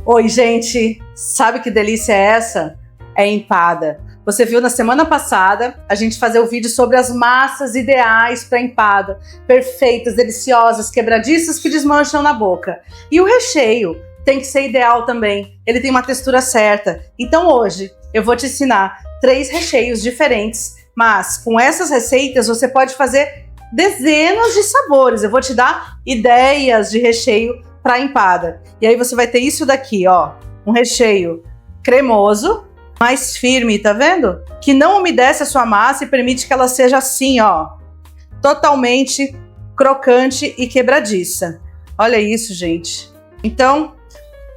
Oi, gente! Sabe que delícia é essa? É empada. Você viu na semana passada a gente fazer o vídeo sobre as massas ideais para empada. Perfeitas, deliciosas, quebradiças que desmancham na boca. E o recheio tem que ser ideal também. Ele tem uma textura certa. Então hoje eu vou te ensinar 3 recheios diferentes, mas com essas receitas você pode fazer dezenas de sabores. Eu vou te dar ideias de recheio para empada. E aí você vai ter isso daqui, ó, um recheio cremoso, mais firme, tá vendo? Que não umedece a sua massa e permite que ela seja assim, ó, totalmente crocante e quebradiça. Olha isso, gente. Então,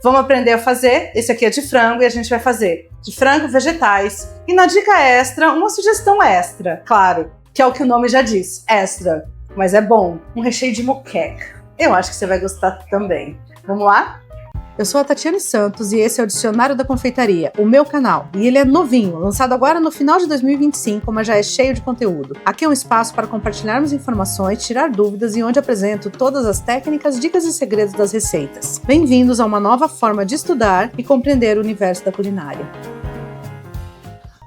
vamos aprender a fazer. Esse aqui é de frango e a gente vai fazer de frango, vegetais. E na dica extra, uma sugestão extra, claro, que é o que o nome já diz, extra, mas é bom, um recheio de moqueca. Eu acho que você vai gostar também. Vamos lá? Eu sou a Tatiane Santos e esse é o Dicionário da Confeitaria, o meu canal. E ele é novinho, lançado agora no final de 2025, mas já é cheio de conteúdo. Aqui é um espaço para compartilharmos informações, tirar dúvidas e onde apresento todas as técnicas, dicas e segredos das receitas. Bem-vindos a uma nova forma de estudar e compreender o universo da culinária.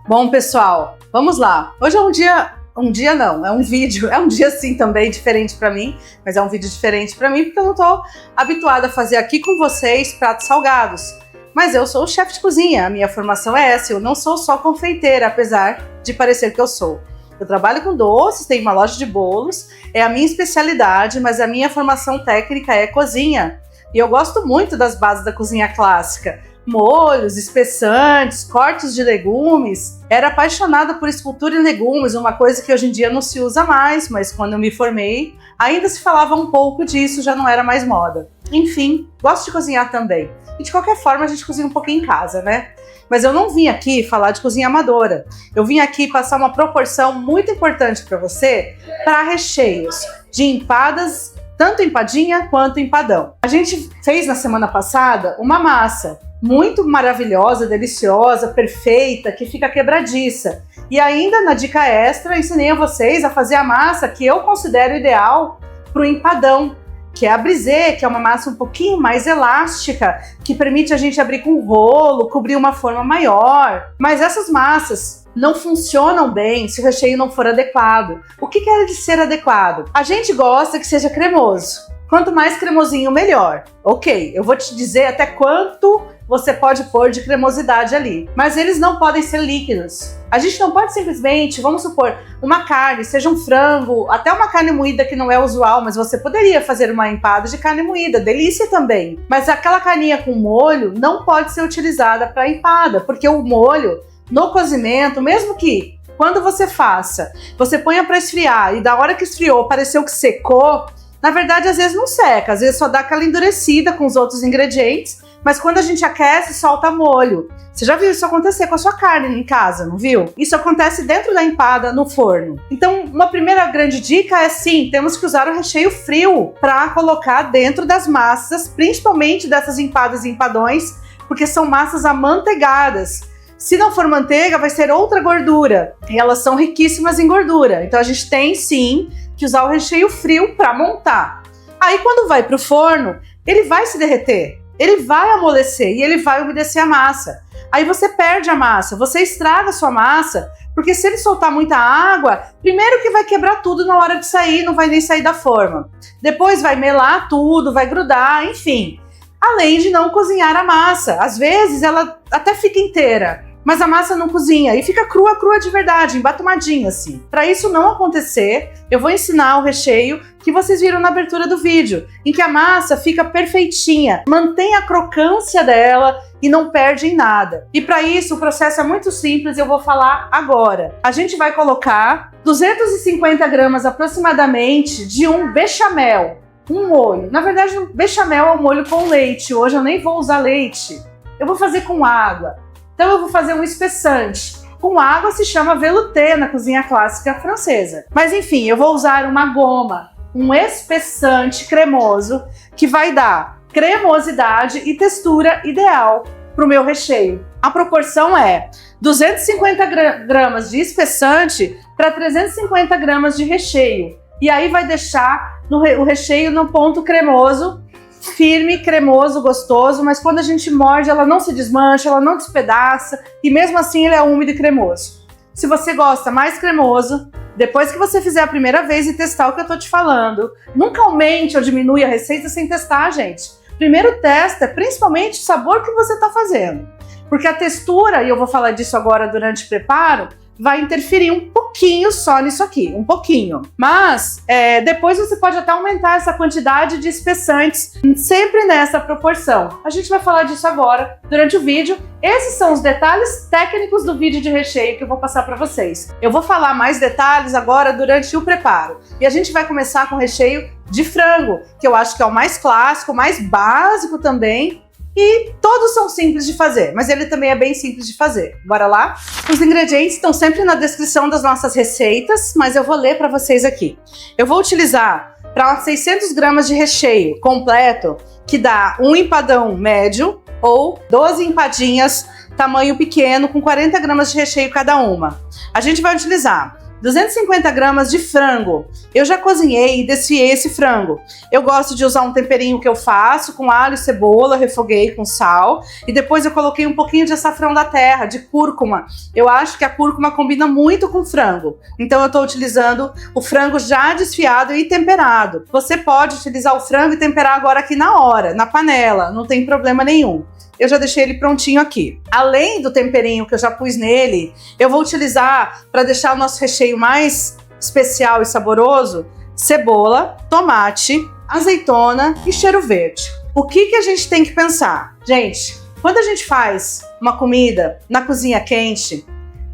Bom, pessoal, vamos lá. Hoje é é um vídeo, é um dia sim também diferente para mim, mas é um vídeo diferente para mim porque eu não tô habituada a fazer aqui com vocês pratos salgados. Mas eu sou chefe de cozinha, a minha formação é essa, eu não sou só confeiteira, apesar de parecer que eu sou. Eu trabalho com doces, tenho uma loja de bolos, é a minha especialidade, mas a minha formação técnica é cozinha. E eu gosto muito das bases da cozinha clássica. Molhos, espessantes, cortes de legumes. Era apaixonada por escultura em legumes, uma coisa que hoje em dia não se usa mais, mas quando eu me formei, ainda se falava um pouco disso, já não era mais moda. Enfim, gosto de cozinhar também. E de qualquer forma a gente cozinha um pouquinho em casa, né? Mas eu não vim aqui falar de cozinha amadora. Eu vim aqui passar uma proporção muito importante para você para recheios de empadas, tanto empadinha quanto empadão. A gente fez na semana passada uma massa muito maravilhosa, deliciosa, perfeita, que fica quebradiça. E ainda na dica extra, ensinei a vocês a fazer a massa que eu considero ideal para o empadão, que é a brisée, que é uma massa um pouquinho mais elástica, que permite a gente abrir com rolo, cobrir uma forma maior. Mas essas massas não funcionam bem se o recheio não for adequado. O que é de ser adequado? A gente gosta que seja cremoso. Quanto mais cremosinho, melhor. Ok, eu vou te dizer até quanto você pode pôr de cremosidade ali. Mas eles não podem ser líquidos. A gente não pode simplesmente, vamos supor, uma carne, seja um frango, até uma carne moída que não é usual, mas você poderia fazer uma empada de carne moída, delícia também. Mas aquela carninha com molho não pode ser utilizada para empada, porque o molho, no cozimento, mesmo que quando você faça, você ponha para esfriar e da hora que esfriou, pareceu que secou, na verdade às vezes não seca, às vezes só dá aquela endurecida com os outros ingredientes, mas quando a gente aquece, solta molho. Você já viu isso acontecer com a sua carne em casa, não viu? Isso acontece dentro da empada, no forno. Então, uma primeira grande dica é sim, temos que usar o recheio frio para colocar dentro das massas, principalmente dessas empadas e empadões, porque são massas amanteigadas. Se não for manteiga, vai ser outra gordura. E elas são riquíssimas em gordura. Então, a gente tem sim que usar o recheio frio para montar. Aí, quando vai para o forno, ele vai se derreter. Ele vai amolecer e ele vai umedecer a massa. Aí você perde a massa, você estraga a sua massa, porque se ele soltar muita água, primeiro que vai quebrar tudo na hora de sair, não vai nem sair da forma. Depois vai melar tudo, vai grudar, enfim. Além de não cozinhar a massa. Às vezes ela até fica inteira, mas a massa não cozinha e fica crua de verdade, embatumadinha assim. Para isso não acontecer, eu vou ensinar o recheio que vocês viram na abertura do vídeo, em que a massa fica perfeitinha, mantém a crocância dela e não perde em nada. E para isso o processo é muito simples e eu vou falar agora. A gente vai colocar 250 gramas aproximadamente de um bechamel, um molho. Na verdade, um bechamel é um molho com leite. Hoje eu nem vou usar leite. Eu vou fazer com água. Então eu vou fazer um espessante. Com água se chama velouté na cozinha clássica francesa. Mas enfim, eu vou usar uma goma, um espessante cremoso que vai dar cremosidade e textura ideal para o meu recheio. A proporção é 250 gramas de espessante para 350 gramas de recheio. E aí vai deixar o recheio no ponto cremoso firme, cremoso, gostoso, mas quando a gente morde, ela não se desmancha, ela não despedaça, e mesmo assim ele é úmido e cremoso. Se você gosta mais cremoso, depois que você fizer a primeira vez e testar o que eu tô te falando, nunca aumente ou diminui a receita sem testar, gente. Primeiro testa, principalmente o sabor que você tá fazendo. Porque a textura, e eu vou falar disso agora durante o preparo, vai interferir um pouquinho só nisso aqui, um pouquinho. Mas depois você pode até aumentar essa quantidade de espessantes, sempre nessa proporção. A gente vai falar disso agora durante o vídeo. Esses são os detalhes técnicos do vídeo de recheio que eu vou passar para vocês. Eu vou falar mais detalhes agora durante o preparo. E a gente vai começar com o recheio de frango, que eu acho que é o mais clássico, o mais básico também. E todos são simples de fazer, mas ele também é bem simples de fazer. Bora lá? Os ingredientes estão sempre na descrição das nossas receitas, mas eu vou ler para vocês aqui. Eu vou utilizar para 600 gramas de recheio completo, que dá um empadão médio ou 12 empadinhas tamanho pequeno com 40 gramas de recheio cada uma. A gente vai utilizar 250 gramas de frango. Eu já cozinhei e desfiei esse frango. Eu gosto de usar um temperinho que eu faço com alho e cebola, refoguei com sal e depois eu coloquei um pouquinho de açafrão da terra, de cúrcuma. Eu acho que a cúrcuma combina muito com frango. Então eu estou utilizando o frango já desfiado e temperado. Você pode utilizar o frango e temperar agora aqui na hora, na panela, não tem problema nenhum. Eu já deixei ele prontinho aqui. Além do temperinho que eu já pus nele, eu vou utilizar, para deixar o nosso recheio mais especial e saboroso, cebola, tomate, azeitona e cheiro verde. O que a gente tem que pensar? Gente, quando a gente faz uma comida na cozinha quente,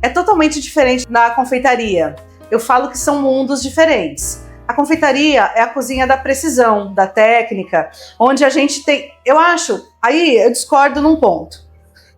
é totalmente diferente da confeitaria. Eu falo que são mundos diferentes. A confeitaria é a cozinha da precisão, da técnica, onde a gente tem... Eu acho... Aí eu discordo num ponto.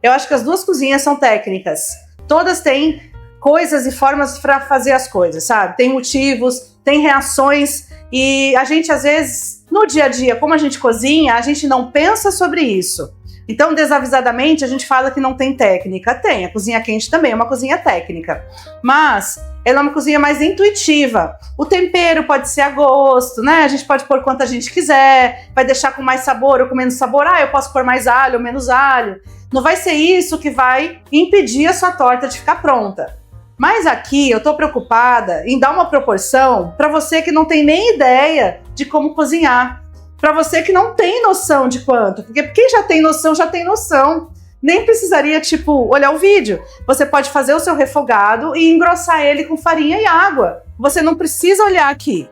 Eu acho que as duas cozinhas são técnicas. Todas têm coisas e formas para fazer as coisas, sabe? Tem motivos, tem reações e a gente, às vezes, no dia a dia, como a gente cozinha, a gente não pensa sobre isso. Então, desavisadamente, a gente fala que não tem técnica. Tem, a cozinha quente também é uma cozinha técnica. Mas ela é uma cozinha mais intuitiva. O tempero pode ser a gosto, né? A gente pode pôr quanto a gente quiser, vai deixar com mais sabor ou com menos sabor. Ah, eu posso pôr mais alho ou menos alho. Não vai ser isso que vai impedir a sua torta de ficar pronta. Mas aqui eu tô preocupada em dar uma proporção para você que não tem nem ideia de como cozinhar. Para você que não tem noção de quanto, porque quem já tem noção, já tem noção. Nem precisaria, olhar o vídeo. Você pode fazer o seu refogado e engrossar ele com farinha e água. Você não precisa olhar aqui.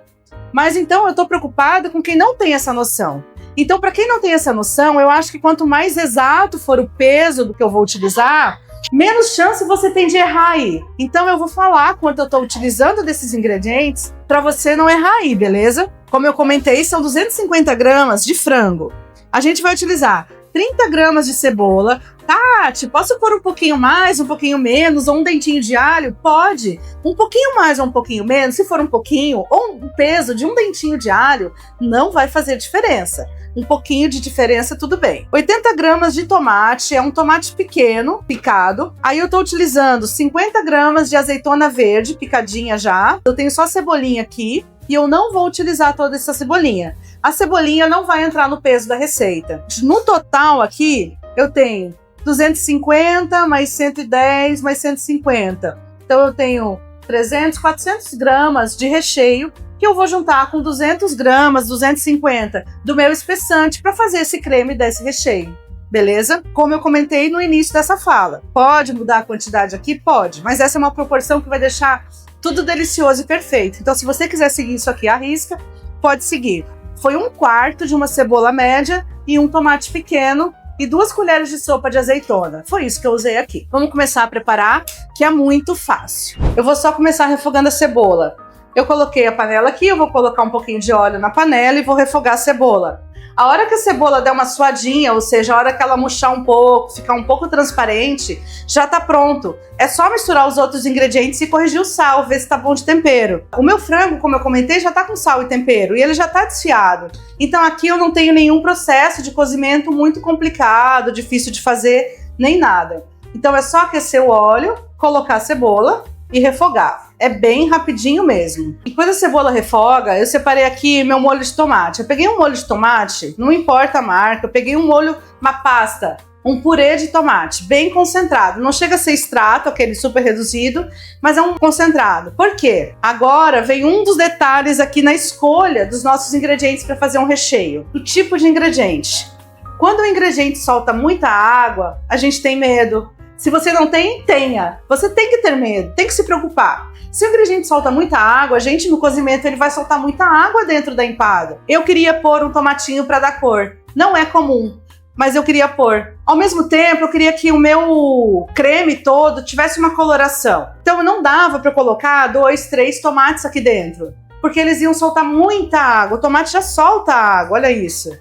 Mas então eu tô preocupada com quem não tem essa noção. Então, para quem não tem essa noção, eu acho que quanto mais exato for o peso do que eu vou utilizar, menos chance você tem de errar aí. Então eu vou falar quanto eu tô utilizando desses ingredientes para você não errar aí, beleza? Como eu comentei, são 250 gramas de frango. A gente vai utilizar 30 gramas de cebola. Tati, posso pôr um pouquinho mais, um pouquinho menos, ou um dentinho de alho? Pode. Um pouquinho mais ou um pouquinho menos, se for um pouquinho, ou o peso de um dentinho de alho, não vai fazer diferença. Um pouquinho de diferença, tudo bem. 80 gramas de tomate, é um tomate pequeno, picado. Aí eu tô utilizando 50 gramas de azeitona verde, picadinha já. Eu tenho só a cebolinha aqui. E eu não vou utilizar toda essa cebolinha. A cebolinha não vai entrar no peso da receita. No total aqui, eu tenho 250, mais 110, mais 150. Então eu tenho 300, 400 gramas de recheio que eu vou juntar com 200 gramas, 250 do meu espessante para fazer esse creme desse recheio. Beleza? Como eu comentei no início dessa fala. Pode mudar a quantidade aqui? Pode. Mas essa é uma proporção que vai deixar tudo delicioso e perfeito. Então, se você quiser seguir isso aqui à risca, pode seguir. Foi 1/4 de uma cebola média e um tomate pequeno e 2 colheres de sopa de azeitona. Foi isso que eu usei aqui. Vamos começar a preparar, que é muito fácil. Eu vou só começar refogando a cebola. Eu coloquei a panela aqui, eu vou colocar um pouquinho de óleo na panela e vou refogar a cebola. A hora que a cebola der uma suadinha, ou seja, a hora que ela murchar um pouco, ficar um pouco transparente, já tá pronto. É só misturar os outros ingredientes e corrigir o sal, ver se tá bom de tempero. O meu frango, como eu comentei, já tá com sal e tempero e ele já tá desfiado. Então aqui eu não tenho nenhum processo de cozimento muito complicado, difícil de fazer, nem nada. Então é só aquecer o óleo, colocar a cebola e refogar. É bem rapidinho mesmo. Enquanto a cebola refoga, eu separei aqui meu molho de tomate. Eu peguei um molho de tomate, não importa a marca, eu peguei um molho, uma pasta, um purê de tomate, bem concentrado. Não chega a ser extrato, aquele super reduzido, mas é um concentrado. Por quê? Agora vem um dos detalhes aqui na escolha dos nossos ingredientes para fazer um recheio. O tipo de ingrediente. Quando o ingrediente solta muita água, a gente tem medo. Se você não tem, tenha. Você tem que ter medo, tem que se preocupar. Se o ingrediente solta muita água, a gente no cozimento ele vai soltar muita água dentro da empada. Eu queria pôr um tomatinho para dar cor. Não é comum, mas eu queria pôr. Ao mesmo tempo, eu queria que o meu creme todo tivesse uma coloração. Então não dava para colocar 2, 3 tomates aqui dentro, porque eles iam soltar muita água. O tomate já solta água, olha isso.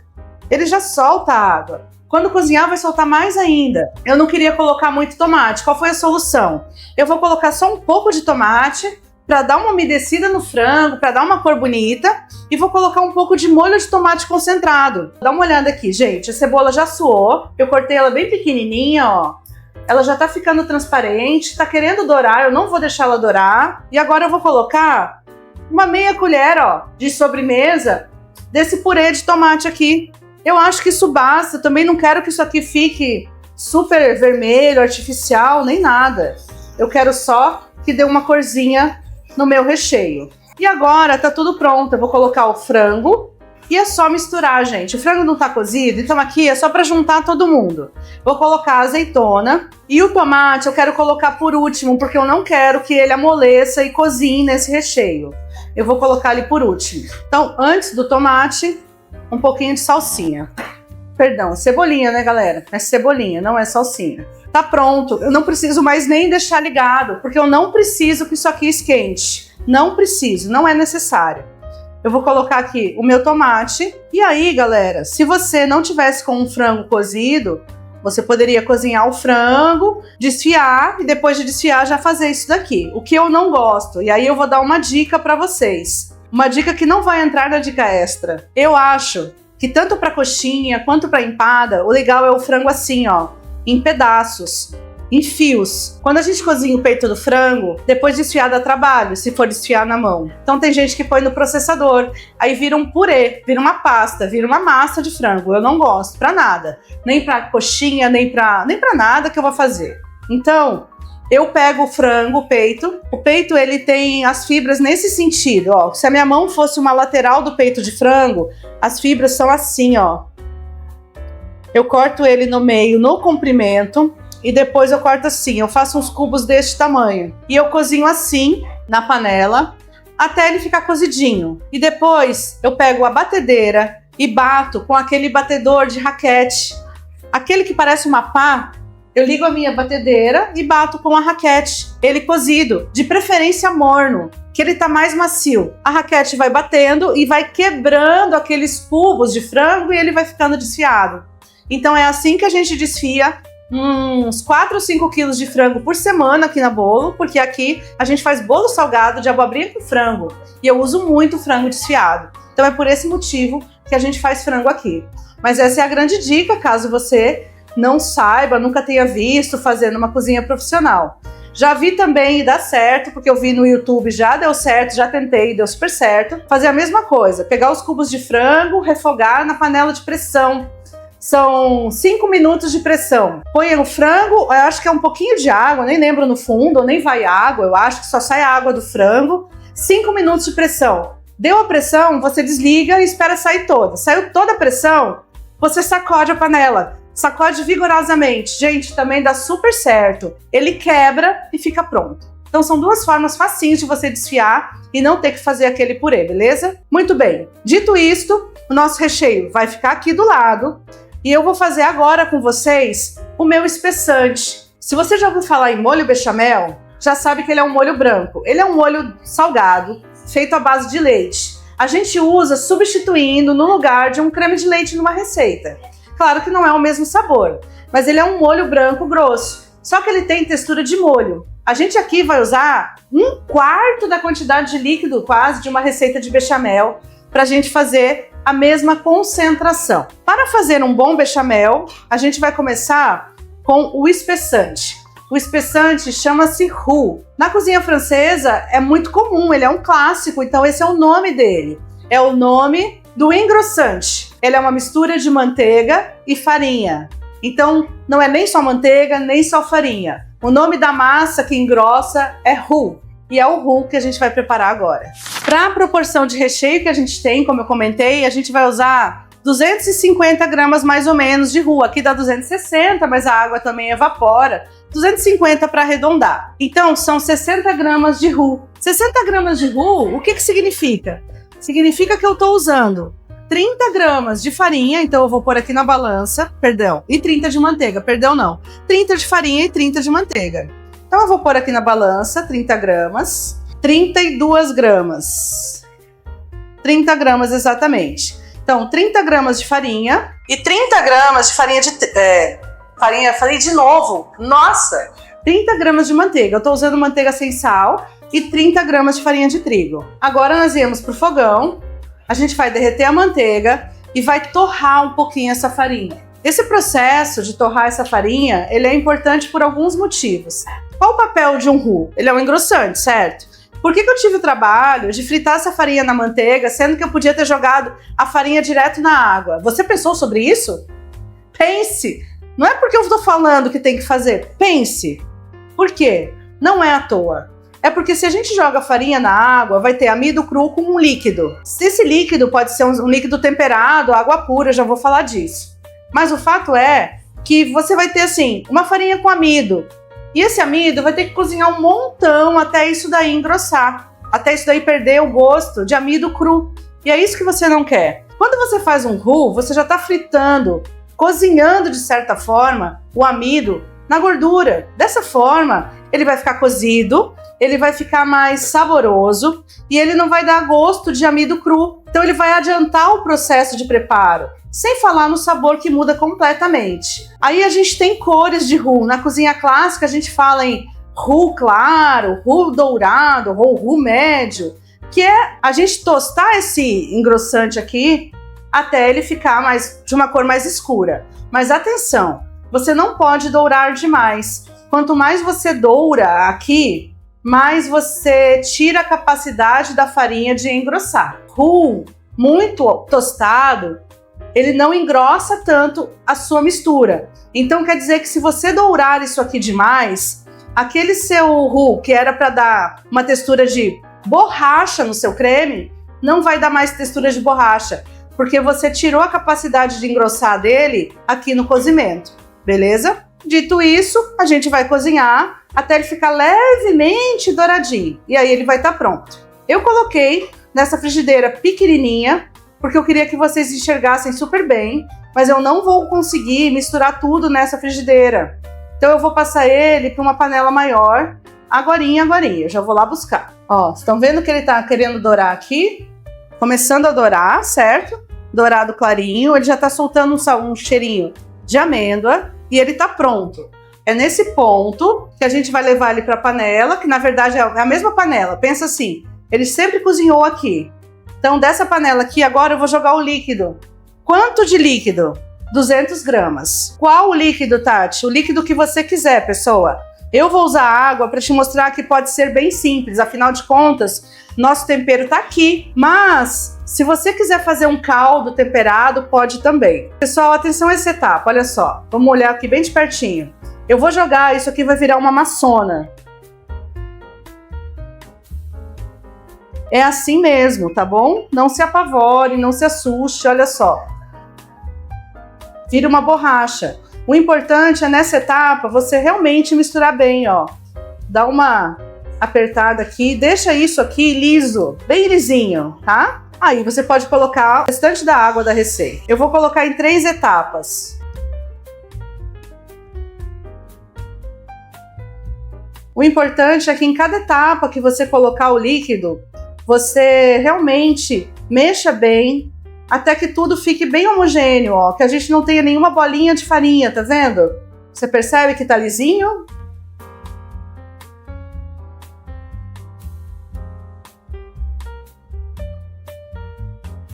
Ele já solta água. Quando cozinhar vai soltar mais ainda. Eu não queria colocar muito tomate. Qual foi a solução? Eu vou colocar só um pouco de tomate para dar uma umedecida no frango, para dar uma cor bonita, e vou colocar um pouco de molho de tomate concentrado. Dá uma olhada aqui, gente. A cebola já suou. Eu cortei ela bem pequenininha, ó. Ela já tá ficando transparente, tá querendo dourar, eu não vou deixar ela dourar. E agora eu vou colocar uma meia colher, ó, de sobremesa desse purê de tomate aqui. Eu acho que isso basta, também não quero que isso aqui fique super vermelho, artificial, nem nada. Eu quero só que dê uma corzinha no meu recheio. E agora tá tudo pronto, eu vou colocar o frango e é só misturar, gente. O frango não tá cozido, então aqui é só para juntar todo mundo. Vou colocar a azeitona e o tomate eu quero colocar por último, porque eu não quero que ele amoleça e cozinhe nesse recheio. Eu vou colocar ele por último. Então, antes do tomate, um pouquinho de salsinha. Perdão, cebolinha, né, galera? É cebolinha, não é salsinha. Tá pronto. Eu não preciso mais nem deixar ligado, porque eu não preciso que isso aqui esquente. Não preciso, não é necessário. Eu vou colocar aqui o meu tomate. E aí, galera, se você não tivesse com um frango cozido, você poderia cozinhar o frango, desfiar e depois de desfiar já fazer isso daqui. O que eu não gosto. E aí eu vou dar uma dica para vocês. Uma dica que não vai entrar na dica extra. Eu acho que tanto para coxinha quanto para empada, o legal é o frango assim, ó, em pedaços, em fios. Quando a gente cozinha o peito do frango, depois de desfiar dá trabalho, se for desfiar na mão. Então tem gente que põe no processador, aí vira um purê, vira uma pasta, vira uma massa de frango. Eu não gosto para nada, nem para coxinha, nem para nada que eu vou fazer. Então, eu pego o frango, o peito ele tem as fibras nesse sentido, ó. Se a minha mão fosse uma lateral do peito de frango, as fibras são assim, ó. Eu corto ele no meio, no comprimento, e depois eu corto assim, eu faço uns cubos deste tamanho. E eu cozinho assim, na panela, até ele ficar cozidinho. E depois eu pego a batedeira e bato com aquele batedor de raquete. Aquele que parece uma pá. Eu ligo a minha batedeira e bato com a raquete, ele cozido, de preferência morno, que ele tá mais macio. A raquete vai batendo e vai quebrando aqueles cubos de frango e ele vai ficando desfiado. Então é assim que a gente desfia uns 4 ou 5 quilos de frango por semana aqui na Bolo, porque aqui a gente faz bolo salgado de abobrinha com frango e eu uso muito frango desfiado. Então é por esse motivo que a gente faz frango aqui. Mas essa é a grande dica, caso você não saiba, nunca tenha visto fazendo uma cozinha profissional. Já vi também e dá certo, porque eu vi no YouTube, já deu certo, já tentei, deu super certo. Fazer a mesma coisa, pegar os cubos de frango, refogar na panela de pressão. São 5 minutos de pressão. Põe o frango, eu acho que é um pouquinho de água, nem lembro no fundo, ou nem vai água, eu acho que só sai a água do frango. 5 minutos de pressão. Deu a pressão, você desliga e espera sair toda. Saiu toda a pressão, você sacode a panela. Sacode vigorosamente. Gente, também dá super certo. Ele quebra e fica pronto. Então são 2 formas facinhas de você desfiar e não ter que fazer aquele purê, beleza? Muito bem. Dito isto, o nosso recheio vai ficar aqui do lado e eu vou fazer agora com vocês o meu espessante. Se você já ouviu falar em molho bechamel, já sabe que ele é um molho branco. Ele é um molho salgado, feito à base de leite. A gente usa substituindo no lugar de um creme de leite numa receita. Claro que não é o mesmo sabor, mas ele é um molho branco grosso, só que ele tem textura de molho. A gente aqui vai usar 1/4 da quantidade de líquido quase de uma receita de bechamel para a gente fazer a mesma concentração. Para fazer um bom bechamel, a gente vai começar com o espessante. O espessante chama-se roux. Na cozinha francesa é muito comum, ele é um clássico, então esse é o nome dele. É o nome do engrossante. Ele é uma mistura de manteiga e farinha. Então não é nem só manteiga, nem só farinha. O nome da massa que engrossa é roux. E é o roux que a gente vai preparar agora. Para a proporção de recheio que a gente tem, como eu comentei, a gente vai usar 250 gramas mais ou menos de roux. Aqui dá 260, mas a água também evapora. 250 para arredondar. Então, são 60 gramas de roux. 60 gramas de roux, o que significa? Significa que eu estou usando 30 gramas de farinha, então eu vou pôr aqui na balança, e 30 de manteiga, 30 de farinha e 30 de manteiga. Então eu vou pôr aqui na balança 30 gramas, 32 gramas, 30 gramas exatamente. Então 30 gramas de farinha e 30 gramas de farinha falei de novo, nossa! 30 gramas de manteiga, eu tô usando manteiga sem sal e 30 gramas de farinha de trigo. Agora nós viemos pro fogão, a gente vai derreter a manteiga e vai torrar um pouquinho essa farinha. Esse processo de torrar essa farinha, ele é importante por alguns motivos. Qual o papel de um roux? Ele é um engrossante, certo? Por que eu tive o trabalho de fritar essa farinha na manteiga, sendo que eu podia ter jogado a farinha direto na água? Você pensou sobre isso? Pense! Não é porque eu estou falando que tem que fazer. Pense! Por quê? Não é à toa. É porque se a gente joga farinha na água, vai ter amido cru com um líquido. Esse líquido pode ser um líquido temperado, água pura, já vou falar disso. Mas o fato é que você vai ter, assim, uma farinha com amido. E esse amido vai ter que cozinhar um montão até isso daí engrossar. Até isso daí perder o gosto de amido cru. E é isso que você não quer. Quando você faz um roux, você já está fritando, cozinhando de certa forma o amido na gordura. Dessa forma, ele vai ficar cozido, ele vai ficar mais saboroso e ele não vai dar gosto de amido cru. Então ele vai adiantar o processo de preparo, sem falar no sabor que muda completamente. Aí a gente tem cores de roux. Na cozinha clássica a gente fala em roux claro, roux dourado, ou roux médio, que é a gente tostar esse engrossante aqui até ele ficar de uma cor mais escura. Mas atenção, você não pode dourar demais. Quanto mais você doura aqui, mais você tira a capacidade da farinha de engrossar. Roux muito tostado, ele não engrossa tanto a sua mistura. Então quer dizer que se você dourar isso aqui demais, aquele seu roux que era para dar uma textura de borracha no seu creme, não vai dar mais textura de borracha, porque você tirou a capacidade de engrossar dele aqui no cozimento, beleza? Dito isso, a gente vai cozinhar até ele ficar levemente douradinho, e aí ele vai estar pronto. Eu coloquei nessa frigideira pequenininha, porque eu queria que vocês enxergassem super bem, mas eu não vou conseguir misturar tudo nessa frigideira. Então eu vou passar ele para uma panela maior, agorinha, eu já vou lá buscar. Ó, estão vendo que ele tá querendo dourar aqui? Começando a dourar, certo? Dourado clarinho, ele já tá soltando um cheirinho de amêndoa e ele tá pronto. É nesse ponto que a gente vai levar ele para a panela, que na verdade é a mesma panela. Pensa assim, ele sempre cozinhou aqui. Então dessa panela aqui agora eu vou jogar o líquido. Quanto de líquido? 200 gramas. Qual o líquido, Tati? O líquido que você quiser, pessoa. Eu vou usar água para te mostrar que pode ser bem simples, afinal de contas, nosso tempero tá aqui. Mas, se você quiser fazer um caldo temperado, pode também. Pessoal, atenção a essa etapa, olha só. Vamos olhar aqui bem de pertinho. Eu vou jogar, isso aqui vai virar uma maçona. É assim mesmo, tá bom? Não se apavore, não se assuste, olha só. Vira uma borracha. O importante é nessa etapa você realmente misturar bem, ó. Dá uma apertada aqui, deixa isso aqui liso, bem lisinho, tá? Aí você pode colocar o restante da água da receita. Eu vou colocar em 3 etapas. O importante é que em cada etapa que você colocar o líquido, você realmente mexa bem, até que tudo fique bem homogêneo, ó, que a gente não tenha nenhuma bolinha de farinha, tá vendo? Você percebe que tá lisinho?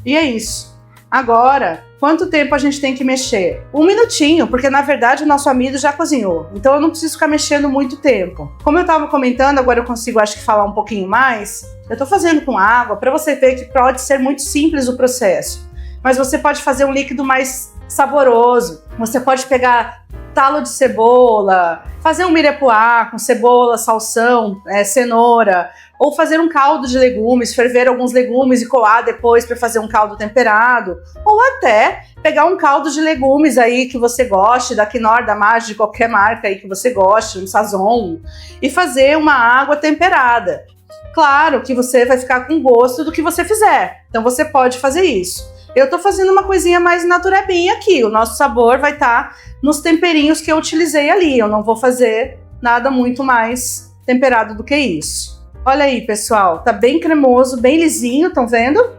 E é isso. Agora, quanto tempo a gente tem que mexer? 1 minutinho, porque na verdade o nosso amido já cozinhou. Então eu não preciso ficar mexendo muito tempo. Como eu estava comentando, agora eu consigo acho que falar um pouquinho mais. Eu estou fazendo com água para você ver que pode ser muito simples o processo. Mas você pode fazer um líquido mais saboroso. Você pode pegar talo de cebola, fazer um mirepoix com cebola, salsão, cenoura, ou fazer um caldo de legumes, ferver alguns legumes e coar depois para fazer um caldo temperado, ou até pegar um caldo de legumes aí que você goste, da Knorr, da Maggi, de qualquer marca aí que você goste, um Sazon, e fazer uma água temperada. Claro que você vai ficar com gosto do que você fizer, então você pode fazer isso. Eu tô fazendo uma coisinha mais naturebinha aqui, o nosso sabor vai estar nos temperinhos que eu utilizei ali, eu não vou fazer nada muito mais temperado do que isso. Olha aí, pessoal, tá bem cremoso, bem lisinho, estão vendo?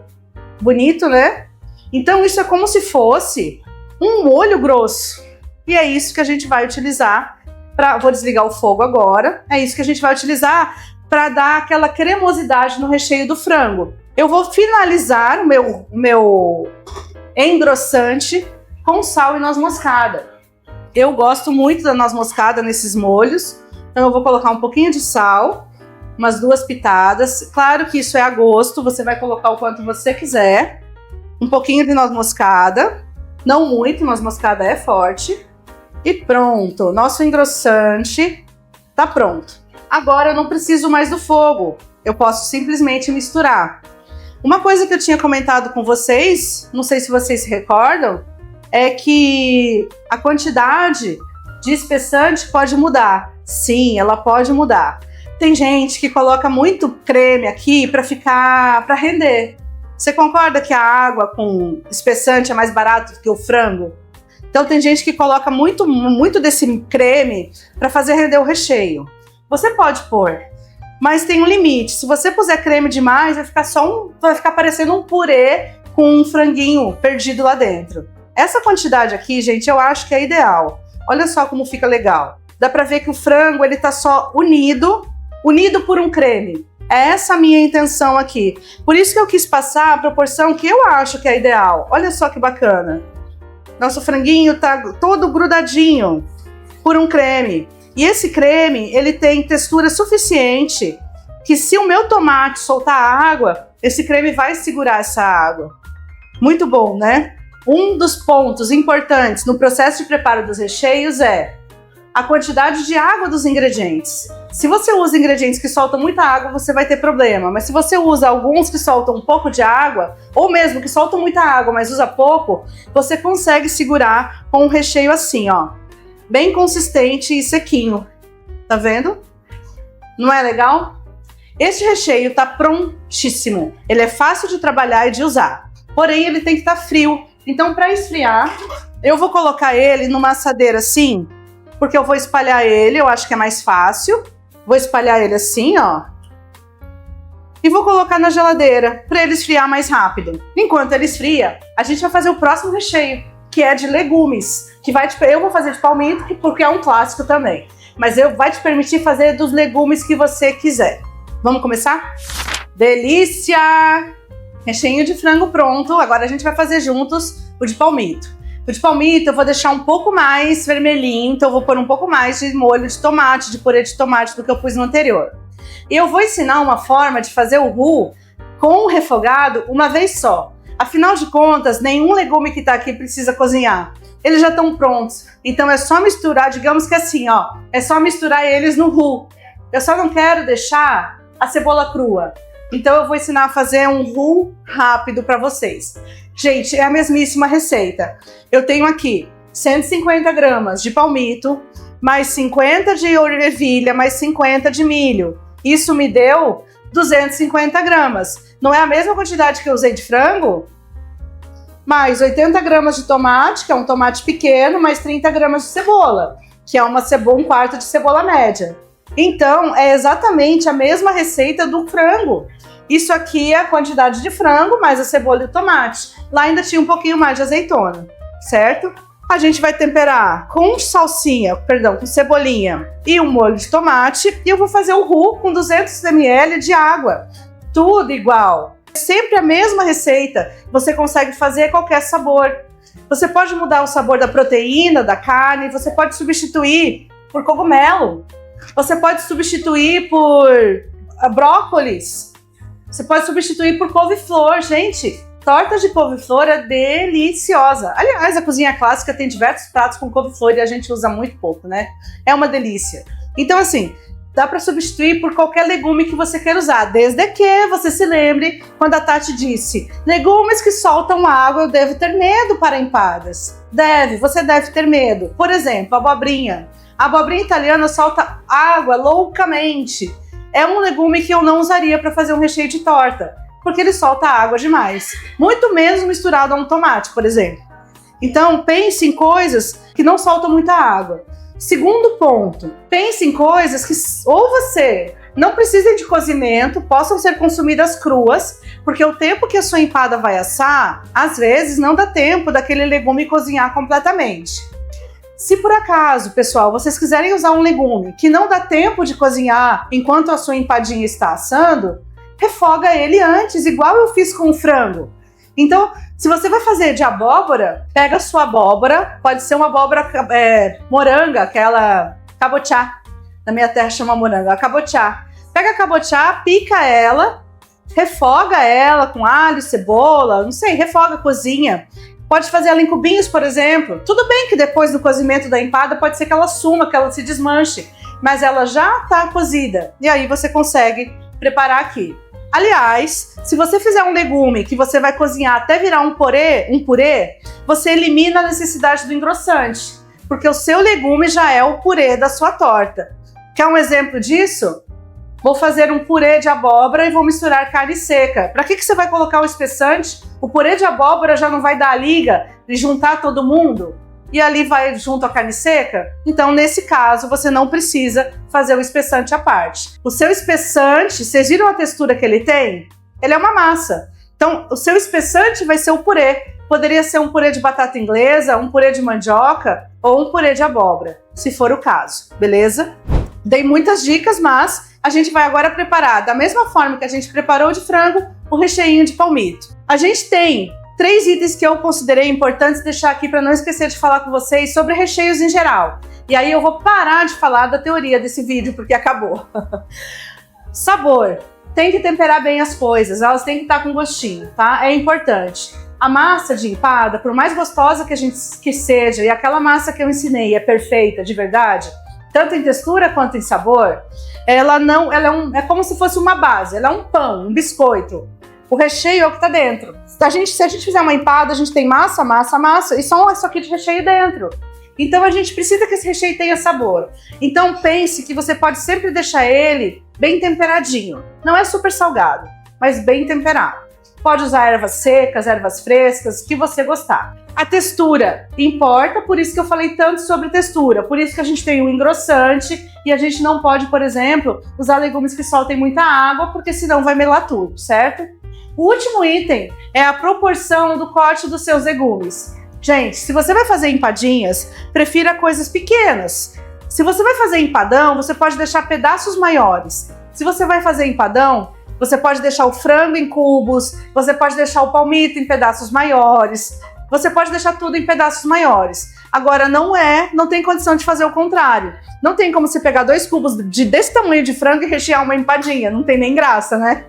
Bonito, né? Então isso é como se fosse um molho grosso. E é isso que a gente vai utilizar vou desligar o fogo agora. É isso que a gente vai utilizar para dar aquela cremosidade no recheio do frango. Eu vou finalizar o meu engrossante com sal e noz moscada. Eu gosto muito da noz moscada nesses molhos, então eu vou colocar um pouquinho de sal, umas 2 pitadas. Claro que isso é a gosto, você vai colocar o quanto você quiser. Um pouquinho de noz moscada, não muito, noz moscada é forte. E pronto, nosso engrossante tá pronto. Agora eu não preciso mais do fogo, eu posso simplesmente misturar. Uma coisa que eu tinha comentado com vocês, não sei se vocês se recordam, é que a quantidade de espessante pode mudar. Sim, ela pode mudar. Tem gente que coloca muito creme aqui para render. Você concorda que a água com espessante é mais barato do que o frango? Então tem gente que coloca muito desse creme para fazer render o recheio. Você pode pôr, mas tem um limite. Se você puser creme demais, vai ficar parecendo um purê com um franguinho perdido lá dentro. Essa quantidade aqui, gente, eu acho que é ideal. Olha só como fica legal. Dá pra ver que o frango, ele tá só unido por um creme. É essa a minha intenção aqui. Por isso que eu quis passar a proporção que eu acho que é ideal. Olha só que bacana. Nosso franguinho tá todo grudadinho por um creme. E esse creme, ele tem textura suficiente que se o meu tomate soltar água, esse creme vai segurar essa água. Muito bom, né? Um dos pontos importantes no processo de preparo dos recheios é a quantidade de água dos ingredientes. Se você usa ingredientes que soltam muita água, você vai ter problema. Mas se você usa alguns que soltam um pouco de água, ou mesmo que soltam muita água, mas usa pouco, você consegue segurar com um recheio assim, ó. Bem consistente e sequinho. Tá vendo? Não é legal? Este recheio tá prontíssimo. Ele é fácil de trabalhar e de usar. Porém, ele tem que estar frio. Então, para esfriar, eu vou colocar ele numa assadeira assim, porque eu vou espalhar ele, eu acho que é mais fácil. Vou espalhar ele assim, ó. E vou colocar na geladeira para ele esfriar mais rápido. Enquanto ele esfria, a gente vai fazer o próximo recheio, que é de legumes. Eu vou fazer de palmito, porque é um clássico também. Mas vai te permitir fazer dos legumes que você quiser. Vamos começar? Delícia! Recheio de frango pronto. Agora a gente vai fazer juntos o de palmito. O de palmito eu vou deixar um pouco mais vermelhinho, então eu vou pôr um pouco mais de molho de tomate, de purê de tomate do que eu pus no anterior. E eu vou ensinar uma forma de fazer o roux com o refogado uma vez só. Afinal de contas, nenhum legume que tá aqui precisa cozinhar. Eles já estão prontos. Então é só misturar, digamos que assim, ó. É só misturar eles no roux. Eu só não quero deixar a cebola crua. Então eu vou ensinar a fazer um roux rápido para vocês. Gente, é a mesmíssima receita. Eu tenho aqui 150 gramas de palmito, mais 50 de ervilha, mais 50 de milho. Isso me deu 250 gramas. Não é a mesma quantidade que eu usei de frango? Mais 80 gramas de tomate, que é um tomate pequeno, mais 30 gramas de cebola, que é um quarto de cebola média. Então, é exatamente a mesma receita do frango. Isso aqui é a quantidade de frango, mais a cebola e o tomate. Lá ainda tinha um pouquinho mais de azeitona, certo? A gente vai temperar com com cebolinha e um molho de tomate. E eu vou fazer o roux com 200 ml de água. Tudo igual. Sempre a mesma receita, você consegue fazer qualquer sabor. Você pode mudar o sabor da proteína, da carne, você pode substituir por cogumelo, você pode substituir por brócolis, você pode substituir por couve-flor. Gente, torta de couve-flor é deliciosa. Aliás, a cozinha clássica tem diversos pratos com couve-flor e a gente usa muito pouco, né? É uma delícia. Então, assim, dá para substituir por qualquer legume que você queira usar, desde que você se lembre quando a Tati disse: legumes que soltam água eu devo ter medo para empadas. Você deve ter medo. Por exemplo, a abobrinha. A abobrinha italiana solta água loucamente. É um legume que eu não usaria para fazer um recheio de torta, porque ele solta água demais. Muito menos misturado a um tomate, por exemplo. Então, pense em coisas que não soltam muita água. Segundo ponto, pense em coisas que ou você não precisem de cozimento, possam ser consumidas cruas, porque o tempo que a sua empada vai assar, às vezes não dá tempo daquele legume cozinhar completamente. Se por acaso, pessoal, vocês quiserem usar um legume que não dá tempo de cozinhar enquanto a sua empadinha está assando, refoga ele antes, igual eu fiz com o frango. Então, se você vai fazer de abóbora, pega a sua abóbora, pode ser uma abóbora moranga, aquela cabotiá. Na minha terra chama moranga, a cabotiá. Pega a cabotiá, pica ela, refoga ela com alho, cebola, não sei, refoga, cozinha. Pode fazer ela em cubinhos, por exemplo. Tudo bem que depois do cozimento da empada pode ser que ela suma, que ela se desmanche, mas ela já está cozida. E aí você consegue preparar aqui. Aliás, se você fizer um legume que você vai cozinhar até virar um purê, você elimina a necessidade do engrossante, porque o seu legume já é o purê da sua torta. Quer um exemplo disso? Vou fazer um purê de abóbora e vou misturar carne seca. Para que você vai colocar o espessante? O purê de abóbora já não vai dar a liga de juntar todo mundo? E ali vai junto a carne seca? Então, nesse caso, você não precisa fazer o espessante à parte. O seu espessante, vocês viram a textura que ele tem? Ele é uma massa. Então, o seu espessante vai ser o purê. Poderia ser um purê de batata inglesa, um purê de mandioca ou um purê de abóbora, se for o caso, beleza? Dei muitas dicas, mas a gente vai agora preparar, da mesma forma que a gente preparou de frango, o recheinho de palmito. A gente tem 3 itens que eu considerei importantes deixar aqui para não esquecer de falar com vocês sobre recheios em geral. E aí eu vou parar de falar da teoria desse vídeo, porque acabou. Sabor. Tem que temperar bem as coisas, elas têm que estar com gostinho, tá? É importante. A massa de empada, por mais gostosa que seja, e aquela massa que eu ensinei é perfeita, de verdade, tanto em textura quanto em sabor, é como se fosse uma base, ela é um pão, um biscoito. O recheio é o que está dentro. Se a gente fizer uma empada, a gente tem massa, e só isso aqui de recheio dentro. Então a gente precisa que esse recheio tenha sabor. Então pense que você pode sempre deixar ele bem temperadinho. Não é super salgado, mas bem temperado. Pode usar ervas secas, ervas frescas, o que você gostar. A textura importa, por isso que eu falei tanto sobre textura. Por isso que a gente tem o engrossante e a gente não pode, por exemplo, usar legumes que soltem muita água, porque senão vai melar tudo, certo? O último item é a proporção do corte dos seus legumes. Gente, se você vai fazer empadinhas, prefira coisas pequenas. Se você vai fazer empadão, você pode deixar pedaços maiores. Se você vai fazer empadão, você pode deixar o frango em cubos, você pode deixar o palmito em pedaços maiores, você pode deixar tudo em pedaços maiores. Agora, não tem condição de fazer o contrário. Não tem como você pegar 2 cubos desse tamanho de frango e rechear uma empadinha. Não tem nem graça, né?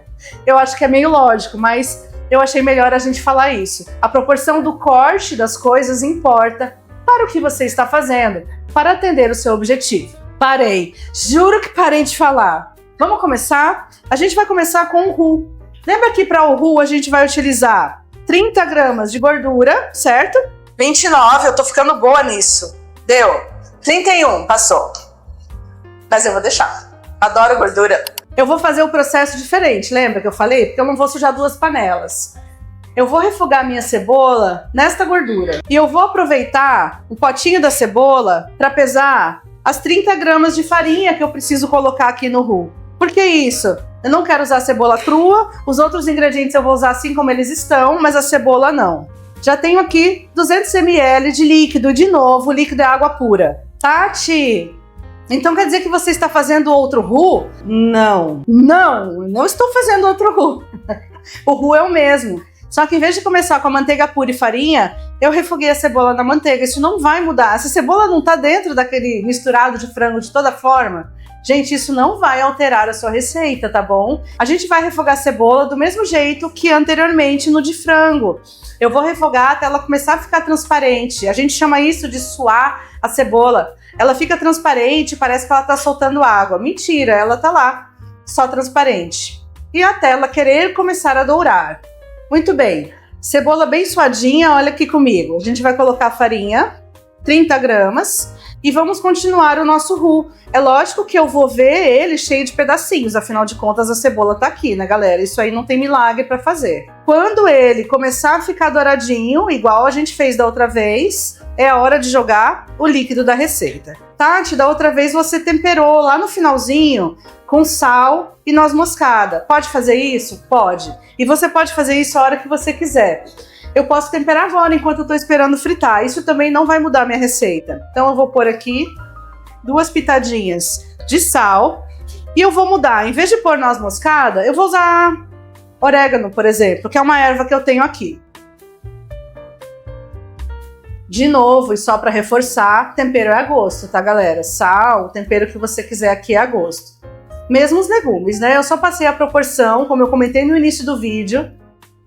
Eu acho que é meio lógico, mas eu achei melhor a gente falar isso. A proporção do corte das coisas importa para o que você está fazendo, para atender o seu objetivo. Parei. Juro que parei de falar. Vamos começar? A gente vai começar com o roux. Lembra que para o roux a gente vai utilizar 30 gramas de gordura, certo? 29, eu tô ficando boa nisso. Deu. 31, passou. Mas eu vou deixar. Adoro gordura. Eu vou fazer o processo diferente, lembra que eu falei? Porque eu não vou sujar 2 panelas. Eu vou refogar a minha cebola nesta gordura. E eu vou aproveitar o potinho da cebola para pesar as 30 gramas de farinha que eu preciso colocar aqui no roux. Por que isso? Eu não quero usar a cebola crua, os outros ingredientes eu vou usar assim como eles estão, mas a cebola não. Já tenho aqui 200 ml de líquido, de novo, o líquido é água pura. Tati, então quer dizer que você está fazendo outro roux? Não estou fazendo outro roux. O roux é o mesmo. Só que em vez de começar com a manteiga pura e farinha, eu refoguei a cebola na manteiga. Isso não vai mudar. Se a cebola não tá dentro daquele misturado de frango de toda forma, gente, isso não vai alterar a sua receita, tá bom? A gente vai refogar a cebola do mesmo jeito que anteriormente no de frango. Eu vou refogar até ela começar a ficar transparente. A gente chama isso de suar a cebola. Ela fica transparente, parece que ela tá soltando água. Mentira, ela tá lá, só transparente. E até ela querer começar a dourar. Muito bem, cebola bem suadinha, olha aqui comigo. A gente vai colocar a farinha, 30 gramas, e vamos continuar o nosso roux. É lógico que eu vou ver ele cheio de pedacinhos, afinal de contas a cebola tá aqui, né, galera? Isso aí não tem milagre para fazer. Quando ele começar a ficar douradinho, igual a gente fez da outra vez, é a hora de jogar o líquido da receita. Tati, da outra vez você temperou lá no finalzinho com sal e noz moscada. Pode fazer isso? Pode. E você pode fazer isso a hora que você quiser. Eu posso temperar agora enquanto eu tô esperando fritar. Isso também não vai mudar a minha receita. Então eu vou pôr aqui 2 pitadinhas de sal e eu vou mudar. Em vez de pôr noz moscada, eu vou usar orégano, por exemplo, que é uma erva que eu tenho aqui. De novo, e só para reforçar, tempero é a gosto, tá, galera? Sal, o tempero que você quiser aqui é a gosto. Mesmo os legumes, né? Eu só passei a proporção, como eu comentei no início do vídeo,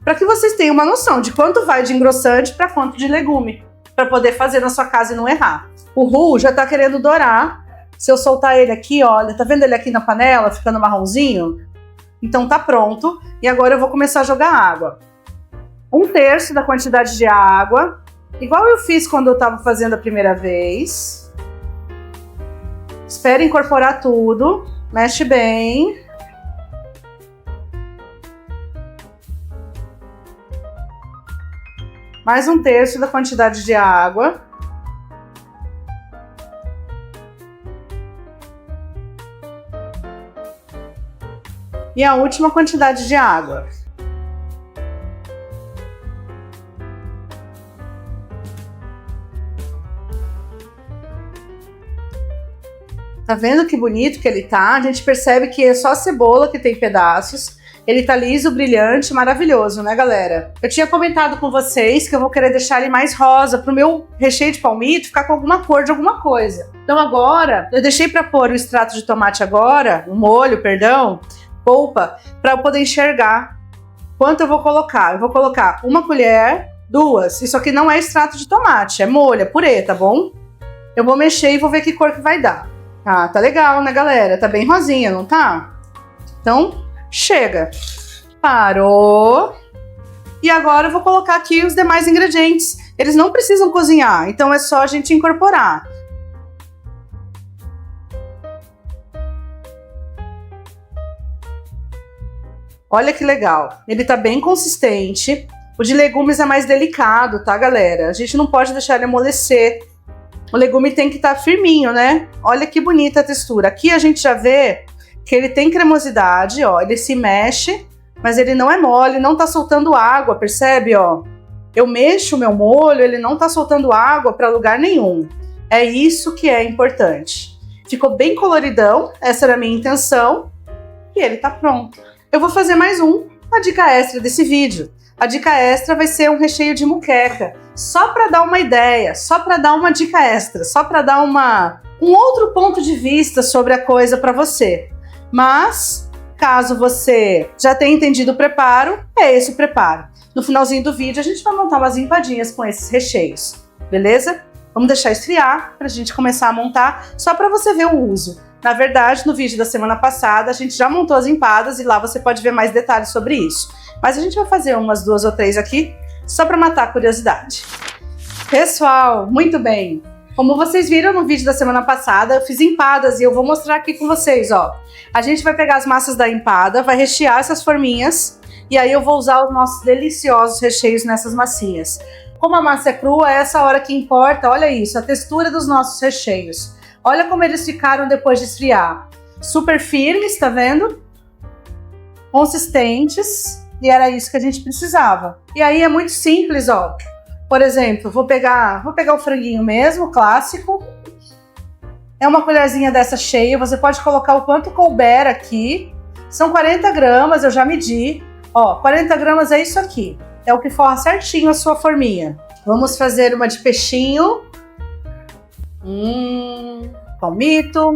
para que vocês tenham uma noção de quanto vai de engrossante para quanto de legume, para poder fazer na sua casa e não errar. O roux já tá querendo dourar. Se eu soltar ele aqui, olha, tá vendo ele aqui na panela, ficando marronzinho? Então tá pronto. E agora eu vou começar a jogar água. 1/3 da quantidade de água, igual eu fiz quando eu tava fazendo a primeira vez. Espera incorporar tudo, mexe bem. Mais 1/3 da quantidade de água. E a última quantidade de água. Tá vendo que bonito que ele tá? A gente percebe que é só a cebola que tem pedaços. Ele tá liso, brilhante, maravilhoso, né, galera? Eu tinha comentado com vocês que eu vou querer deixar ele mais rosa pro meu recheio de palmito ficar com alguma cor de alguma coisa. Então agora, eu deixei pra pôr o extrato de tomate agora, o molho, perdão, polpa, pra eu poder enxergar quanto eu vou colocar. Eu vou colocar 1 colher, 2. Isso aqui não é extrato de tomate, é molho, é purê, tá bom? Eu vou mexer e vou ver que cor que vai dar. Ah, tá legal, né, galera? Tá bem rosinha, não tá? Então, chega. Parou. E agora eu vou colocar aqui os demais ingredientes. Eles não precisam cozinhar, então é só a gente incorporar. Olha que legal. Ele tá bem consistente. O de legumes é mais delicado, tá, galera? A gente não pode deixar ele amolecer. O legume tem que estar firminho, né? Olha que bonita a textura. Aqui a gente já vê que ele tem cremosidade, ó. Ele se mexe, mas ele não é mole, não tá soltando água, percebe, ó? Eu mexo o meu molho, ele não tá soltando água para lugar nenhum. É isso que é importante. Ficou bem coloridão, essa era a minha intenção. E ele tá pronto. Eu vou fazer mais a dica extra desse vídeo. A dica extra vai ser um recheio de moqueca. Só para dar uma ideia, só para dar uma dica extra, só para dar um outro ponto de vista sobre a coisa para você. Mas, caso você já tenha entendido o preparo, é esse o preparo. No finalzinho do vídeo, a gente vai montar umas empadinhas com esses recheios, beleza? Vamos deixar esfriar para a gente começar a montar, só para você ver o uso. Na verdade, no vídeo da semana passada, a gente já montou as empadas e lá você pode ver mais detalhes sobre isso. Mas a gente vai fazer umas 2 ou 3 aqui, só para matar a curiosidade. Pessoal, muito bem! Como vocês viram no vídeo da semana passada, eu fiz empadas e eu vou mostrar aqui com vocês, ó. A gente vai pegar as massas da empada, vai rechear essas forminhas e aí eu vou usar os nossos deliciosos recheios nessas massinhas. Como a massa é crua, é essa hora que importa, olha isso, a textura dos nossos recheios. Olha como eles ficaram depois de esfriar. Super firmes, tá vendo? Consistentes. E era isso que a gente precisava. E aí é muito simples, ó. Por exemplo, vou pegar o franguinho mesmo, clássico. É uma colherzinha dessa cheia. Você pode colocar o quanto couber aqui. São 40 gramas, eu já medi. Ó, 40 gramas é isso aqui. É o que forra certinho a sua forminha. Vamos fazer uma de peixinho. Palmito.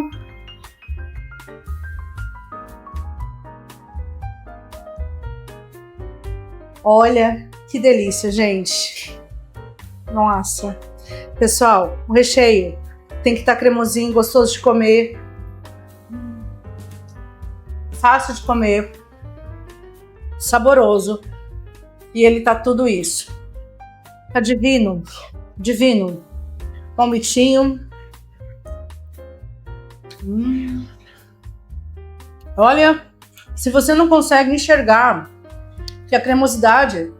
Olha que delícia, gente. Nossa. Pessoal, o recheio tem que estar cremosinho, gostoso de comer. Fácil de comer. Saboroso. E ele tá tudo isso. Tá divino. Divino. Palmitinho. Olha, se você não consegue enxergar que a cremosidade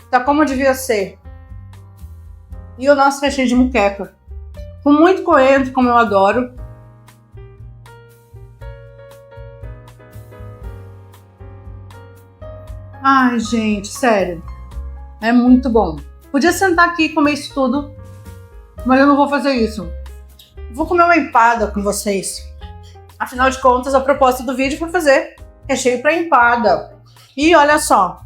tá como devia ser. E o nosso recheio de moqueca. Com muito coentro, como eu adoro. Ai, gente, sério. É muito bom. Podia sentar aqui e comer isso tudo, mas eu não vou fazer isso. Vou comer uma empada com vocês. Afinal de contas, a proposta do vídeo foi fazer recheio para empada. E olha só,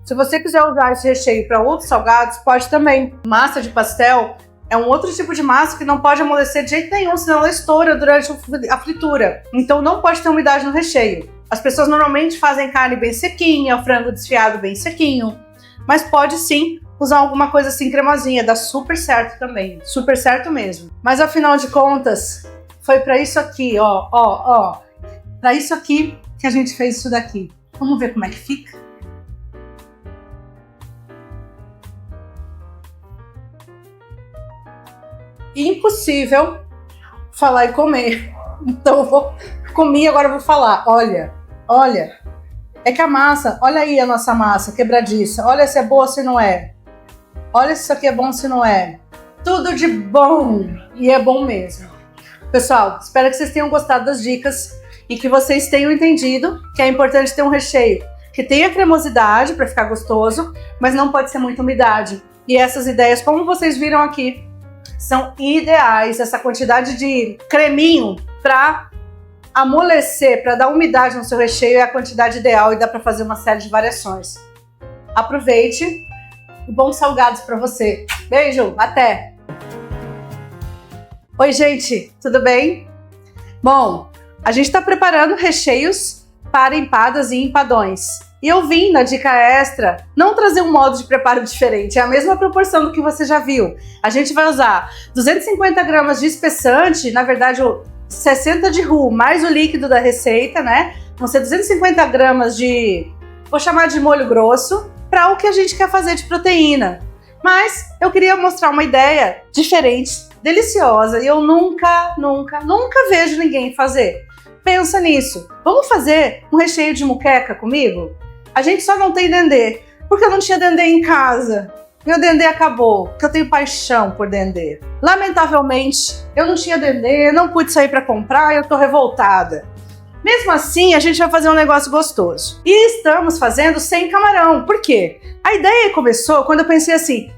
se você quiser usar esse recheio para outros salgados, pode também. Massa de pastel é um outro tipo de massa que não pode amolecer de jeito nenhum, senão ela estoura durante a fritura. Então não pode ter umidade no recheio. As pessoas normalmente fazem carne bem sequinha, frango desfiado bem sequinho, mas pode sim usar alguma coisa assim cremosinha, dá super certo também, super certo mesmo. Mas afinal de contas, foi para isso aqui, ó, para isso aqui que a gente fez isso daqui. Vamos ver como é que fica? Impossível falar e comer. Então eu comi, agora eu vou falar. Olha, é que a massa, olha aí a nossa massa quebradiça, olha se é boa ou se não é. Olha se isso aqui é bom ou se não é. Tudo de bom, e é bom mesmo. Pessoal, espero que vocês tenham gostado das dicas e que vocês tenham entendido que é importante ter um recheio que tenha cremosidade para ficar gostoso, mas não pode ser muita umidade. E essas ideias, como vocês viram aqui, são ideais. Essa quantidade de creminho para amolecer, para dar umidade no seu recheio é a quantidade ideal e dá para fazer uma série de variações. Aproveite e bons salgados para você. Beijo, até! Oi, gente, tudo bem? Bom, a gente está preparando recheios para empadas e empadões. E eu vim na dica extra não trazer um modo de preparo diferente, é a mesma proporção do que você já viu. A gente vai usar 250 gramas de espessante, na verdade 60 de roux, mais o líquido da receita, né? Vão ser 250 gramas de, vou chamar de molho grosso, para o que a gente quer fazer de proteína. Mas eu queria mostrar uma ideia diferente, deliciosa, e eu nunca vejo ninguém fazer. Pensa nisso. Vamos fazer um recheio de moqueca comigo? A gente só não tem dendê, porque eu não tinha dendê em casa. Meu dendê acabou, porque eu tenho paixão por dendê. Lamentavelmente, eu não tinha dendê, não pude sair para comprar e eu tô revoltada. Mesmo assim, a gente vai fazer um negócio gostoso. E estamos fazendo sem camarão. Por quê? A ideia começou quando eu pensei assim,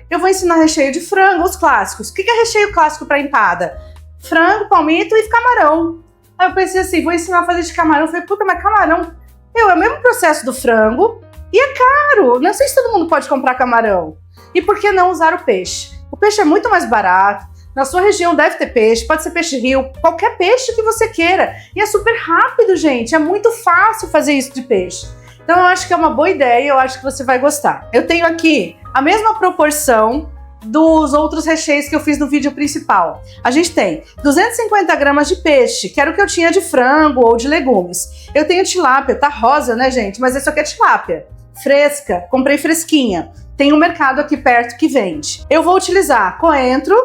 eu vou ensinar recheio de frango, os clássicos. O que é recheio clássico para empada? Frango, palmito e camarão. Aí eu pensei assim, vou ensinar a fazer de camarão. Eu falei, puta, mas camarão, é o mesmo processo do frango e é caro. Não sei se todo mundo pode comprar camarão. E por que não usar o peixe? O peixe é muito mais barato. Na sua região deve ter peixe, pode ser peixe-rio, qualquer peixe que você queira. E é super rápido, gente. É muito fácil fazer isso de peixe. Então eu acho que é uma boa ideia e eu acho que você vai gostar. Eu tenho aqui a mesma proporção dos outros recheios que eu fiz no vídeo principal. A gente tem 250 gramas de peixe, que era o que eu tinha de frango ou de legumes. Eu tenho tilápia, tá rosa, né, gente? Mas esse aqui é tilápia. Fresca, comprei fresquinha. Tem um mercado aqui perto que vende. Eu vou utilizar coentro,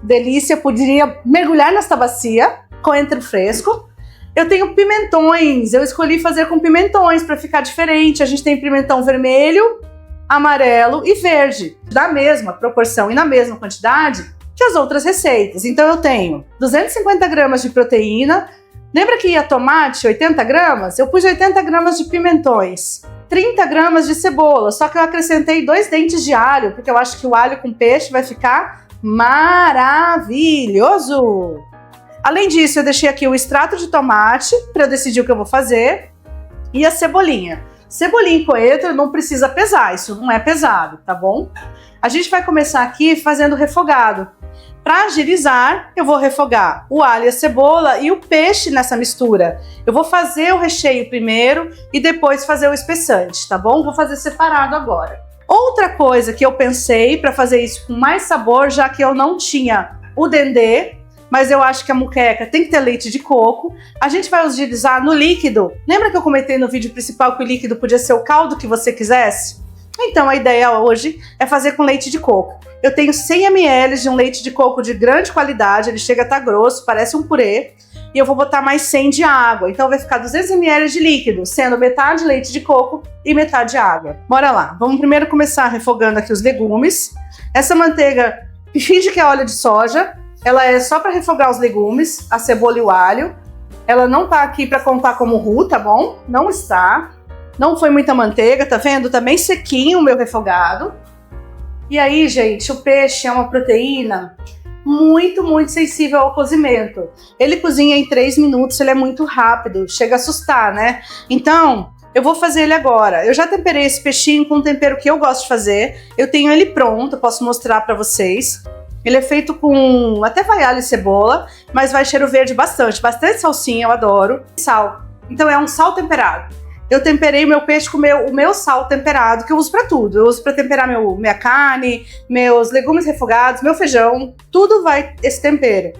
delícia, poderia mergulhar nesta bacia, coentro fresco. Eu tenho pimentões, eu escolhi fazer com pimentões para ficar diferente. A gente tem pimentão vermelho, amarelo e verde, da mesma proporção e na mesma quantidade que as outras receitas. Então eu tenho 250 gramas de proteína. Lembra que ia tomate, 80 gramas? Eu pus 80 gramas de pimentões, 30 gramas de cebola, só que eu acrescentei 2 dentes de alho, porque eu acho que o alho com peixe vai ficar maravilhoso. Além disso, eu deixei aqui o extrato de tomate para eu decidir o que eu vou fazer e a cebolinha. Cebolinha e coentro não precisa pesar, isso não é pesado, tá bom? A gente vai começar aqui fazendo refogado. Para agilizar, eu vou refogar o alho e a cebola e o peixe nessa mistura. Eu vou fazer o recheio primeiro e depois fazer o espessante, tá bom? Vou fazer separado agora. Outra coisa que eu pensei para fazer isso com mais sabor, já que eu não tinha o dendê, mas eu acho que a moqueca tem que ter leite de coco, a gente vai utilizar no líquido. Lembra que eu comentei no vídeo principal que o líquido podia ser o caldo que você quisesse? Então a ideia hoje é fazer com leite de coco. Eu tenho 100 ml de um leite de coco de grande qualidade, ele chega a estar grosso, parece um purê, e eu vou botar mais 100 de água. Então vai ficar 200 ml de líquido, sendo metade leite de coco e metade água. Bora lá, vamos primeiro começar refogando aqui os legumes. Essa manteiga, finge que é óleo de soja, ela é só para refogar os legumes, a cebola e o alho. Ela não tá aqui para contar como roux, tá bom? Não está. Não foi muita manteiga, tá vendo? Tá bem sequinho o meu refogado. E aí, gente, o peixe é uma proteína muito, muito sensível ao cozimento. Ele cozinha em 3 minutos, ele é muito rápido, chega a assustar, né? Então, eu vou fazer ele agora. Eu já temperei esse peixinho com um tempero que eu gosto de fazer. Eu tenho ele pronto, eu posso mostrar pra vocês. Ele é feito com até vai alho e cebola, mas vai cheiro verde bastante. Bastante salsinha, eu adoro. Sal. Então é um sal temperado. Eu temperei meu peixe com o meu sal temperado, que eu uso pra tudo. Eu uso pra temperar minha carne, meus legumes refogados, meu feijão. Tudo vai esse tempero.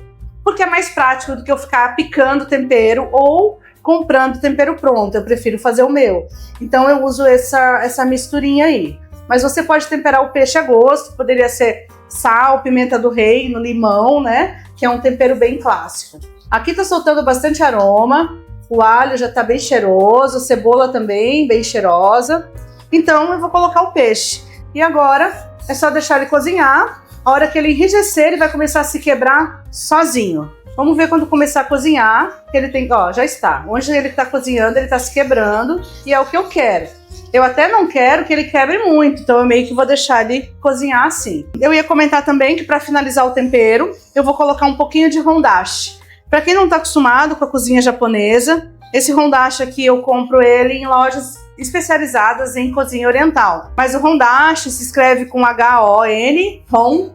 Porque é mais prático do que eu ficar picando tempero ou comprando tempero pronto. Eu prefiro fazer o meu. Então eu uso essa misturinha aí. Mas você pode temperar o peixe a gosto. Poderia ser sal, pimenta do reino, limão, né? Que é um tempero bem clássico. Aqui tá soltando bastante aroma. O alho já tá bem cheiroso, a cebola também bem cheirosa. Então eu vou colocar o peixe. E agora é só deixar ele cozinhar. A hora que ele enrijecer, ele vai começar a se quebrar sozinho. Vamos ver quando começar a cozinhar. Ele tem, ó, já está. Onde ele tá cozinhando, ele tá se quebrando. E é o que eu quero. Eu até não quero que ele quebre muito, então eu meio que vou deixar ele cozinhar assim. Eu ia comentar também que para finalizar o tempero, eu vou colocar um pouquinho de hondashi. Para quem não está acostumado com a cozinha japonesa, esse hondashi aqui eu compro ele em lojas especializadas em cozinha oriental. Mas o hondashi se escreve com H-O-N, Hon,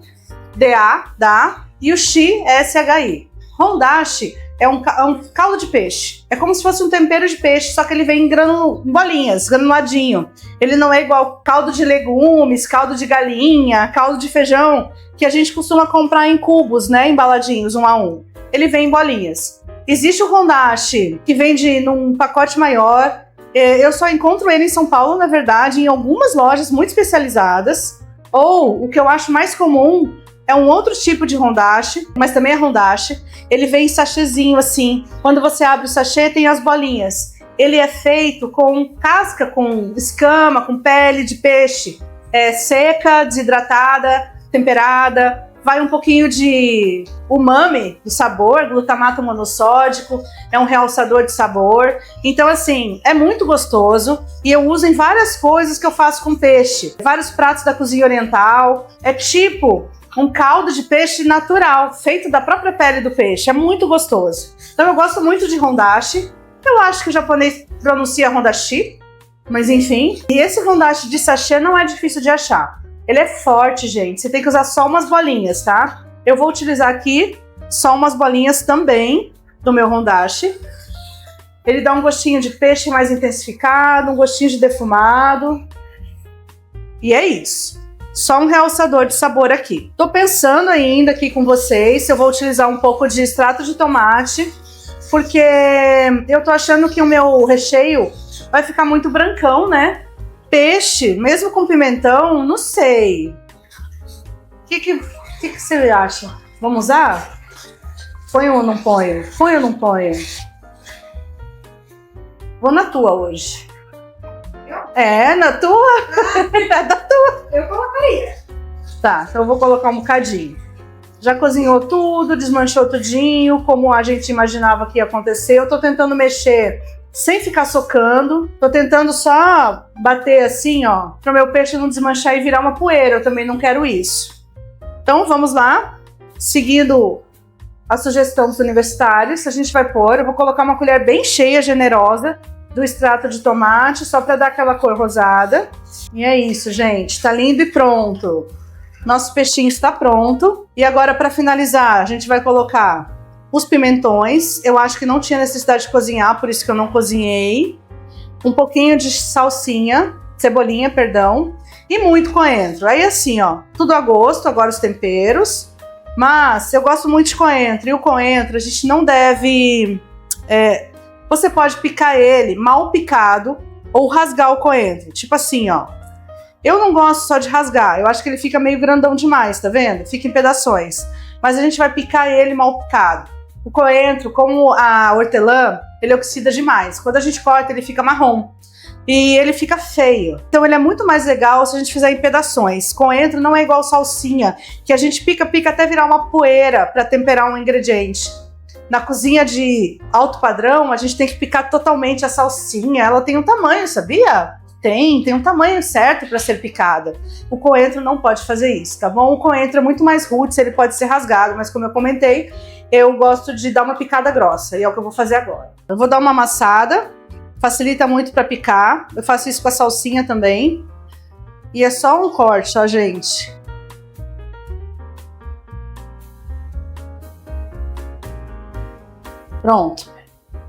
D-A, e o Shi, S-H-I. Hondashi é um caldo de peixe. É como se fosse um tempero de peixe, só que ele vem em bolinhas, granuladinho. Ele não é igual caldo de legumes, caldo de galinha, caldo de feijão, que a gente costuma comprar em cubos, né, embaladinhos, 1 a 1. Ele vem em bolinhas. Existe o hondashi, que vende num pacote maior. Eu só encontro ele em São Paulo, na verdade, em algumas lojas muito especializadas. Ou, o que eu acho mais comum, é um outro tipo de hondashi, mas também é hondashi. Ele vem em sachêzinho assim. Quando você abre o sachê, tem as bolinhas. Ele é feito com casca, com escama, com pele de peixe. É seca, desidratada, temperada. Vai um pouquinho de umami do sabor, glutamato monossódico, é um realçador de sabor. Então, assim, é muito gostoso e eu uso em várias coisas que eu faço com peixe. Vários pratos da cozinha oriental. É tipo um caldo de peixe natural, feito da própria pele do peixe. É muito gostoso. Então, eu gosto muito de hondashi. Eu acho que o japonês pronuncia hondashi, mas enfim. E esse hondashi de sachê não é difícil de achar. Ele é forte, gente. Você tem que usar só umas bolinhas, tá? Eu vou utilizar aqui só umas bolinhas também do meu hondashi. Ele dá um gostinho de peixe mais intensificado, um gostinho de defumado. E é isso. Só um realçador de sabor aqui. Tô pensando ainda aqui com vocês se eu vou utilizar um pouco de extrato de tomate, porque eu tô achando que o meu recheio vai ficar muito brancão, né? Peixe, mesmo com pimentão, não sei. O que você acha? Vamos usar? Ponho ou não ponho? Ponho ou não ponho? Vou na tua hoje. É, na tua? É da tua. Eu colocaria. Tá, então eu vou colocar um bocadinho. Já cozinhou tudo, desmanchou tudinho, como a gente imaginava que ia acontecer. Eu tô tentando mexer sem ficar socando. Tô tentando só bater assim, ó, para o meu peixe não desmanchar e virar uma poeira. Eu também não quero isso. Então vamos lá, seguindo a sugestão dos universitários. A gente vai pôr, eu vou colocar uma colher bem cheia, generosa, do extrato de tomate, só para dar aquela cor rosada. E é isso, gente. Tá lindo e pronto. Nosso peixinho está pronto. E agora, para finalizar, a gente vai colocar os pimentões. Eu acho que não tinha necessidade de cozinhar, por isso que eu não cozinhei. Um pouquinho de salsinha, cebolinha, perdão. E muito coentro. Aí assim, ó, tudo a gosto, agora os temperos. Mas eu gosto muito de coentro. E o coentro, a gente não deve... você pode picar ele mal picado ou rasgar o coentro. Tipo assim, ó. Eu não gosto só de rasgar, eu acho que ele fica meio grandão demais, tá vendo? Fica em pedaços. Mas a gente vai picar ele mal picado. O coentro, como a hortelã, ele oxida demais. Quando a gente corta, ele fica marrom. E ele fica feio. Então ele é muito mais legal se a gente fizer em pedaços. Coentro não é igual salsinha, que a gente pica até virar uma poeira para temperar um ingrediente. Na cozinha de alto padrão, a gente tem que picar totalmente a salsinha. Ela tem um tamanho, sabia? Tem um tamanho certo para ser picada. O coentro não pode fazer isso, tá bom? O coentro é muito mais roots, ele pode ser rasgado, mas como eu comentei, eu gosto de dar uma picada grossa, e é o que eu vou fazer agora. Eu vou dar uma amassada, facilita muito para picar. Eu faço isso com a salsinha também. E é só um corte, ó, gente. Pronto.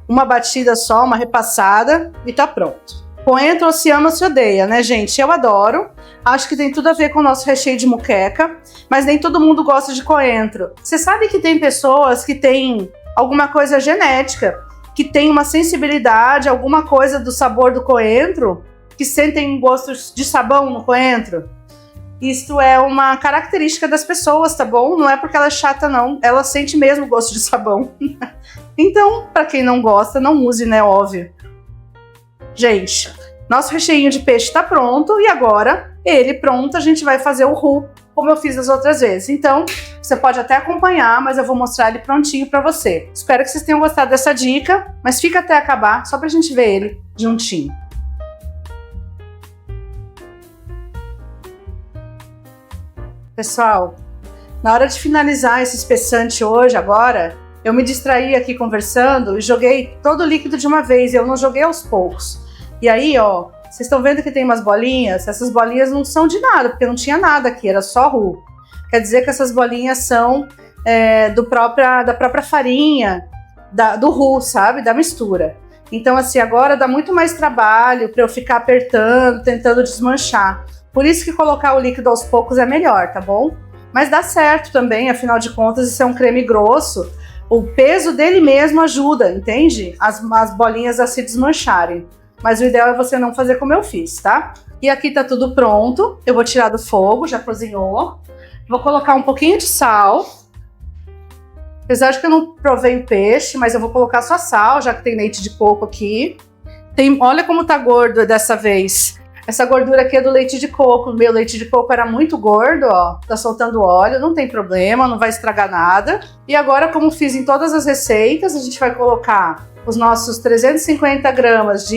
Uma batida só, uma repassada e tá pronto. Coentro ou se ama ou se odeia, né, gente? Eu adoro. Acho que tem tudo a ver com o nosso recheio de moqueca, mas nem todo mundo gosta de coentro. Você sabe que tem pessoas que têm alguma coisa genética, que tem uma sensibilidade, alguma coisa do sabor do coentro, que sentem gosto de sabão no coentro? Isto é uma característica das pessoas, tá bom? Não é porque ela é chata, não. Ela sente mesmo gosto de sabão. Então, para quem não gosta, não use, né? Óbvio. Gente, nosso recheinho de peixe tá pronto e agora, ele pronto, a gente vai fazer o roux, como eu fiz as outras vezes. Então, você pode até acompanhar, mas eu vou mostrar ele prontinho para você. Espero que vocês tenham gostado dessa dica, mas fica até acabar, só pra gente ver ele juntinho. Pessoal, na hora de finalizar esse espessante hoje, agora, eu me distraí aqui conversando e joguei todo o líquido de uma vez, eu não joguei aos poucos. E aí, ó, vocês estão vendo que tem umas bolinhas? Essas bolinhas não são de nada, porque não tinha nada aqui, era só roux. Quer dizer que essas bolinhas são da própria farinha, do roux, sabe? Da mistura. Então, assim, agora dá muito mais trabalho para eu ficar apertando, tentando desmanchar. Por isso que colocar o líquido aos poucos é melhor, tá bom? Mas dá certo também, afinal de contas, isso é um creme grosso. O peso dele mesmo ajuda, entende? As bolinhas a se desmancharem. Mas o ideal é você não fazer como eu fiz, tá? E aqui tá tudo pronto. Eu vou tirar do fogo, já cozinhou. Vou colocar um pouquinho de sal. Apesar de que eu não provei o peixe, mas eu vou colocar só sal, já que tem leite de coco aqui. Olha como tá gordo dessa vez. Essa gordura aqui é do leite de coco. O meu leite de coco era muito gordo, ó. Tá soltando óleo, não tem problema, não vai estragar nada. E agora, como fiz em todas as receitas, a gente vai colocar os nossos 350 gramas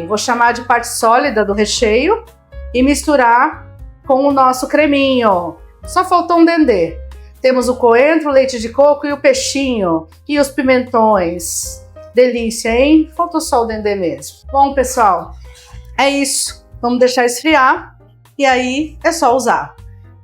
vou chamar de parte sólida do recheio, e misturar com o nosso creminho. Só faltou um dendê. Temos o coentro, o leite de coco e o peixinho. E os pimentões. Delícia, hein? Faltou só o dendê mesmo. Bom, pessoal, é isso. Vamos deixar esfriar e aí é só usar.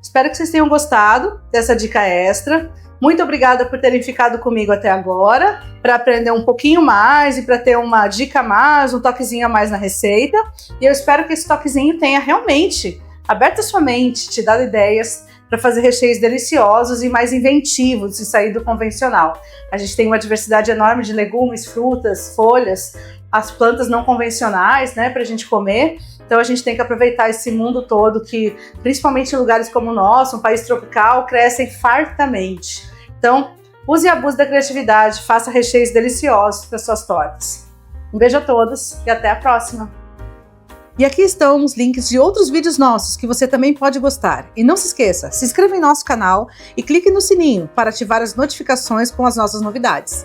Espero que vocês tenham gostado dessa dica extra. Muito obrigada por terem ficado comigo até agora, para aprender um pouquinho mais e para ter uma dica a mais, um toquezinho a mais na receita. E eu espero que esse toquezinho tenha realmente aberto a sua mente, te dado ideias para fazer recheios deliciosos e mais inventivos e sair do convencional. A gente tem uma diversidade enorme de legumes, frutas, folhas, as plantas não convencionais, né, para a gente comer. Então a gente tem que aproveitar esse mundo todo que, principalmente em lugares como o nosso, um país tropical, crescem fartamente. Então, use e abuse da criatividade, faça recheios deliciosos para suas tortas. Um beijo a todos e até a próxima! E aqui estão os links de outros vídeos nossos que você também pode gostar. E não se esqueça, se inscreva em nosso canal e clique no sininho para ativar as notificações com as nossas novidades.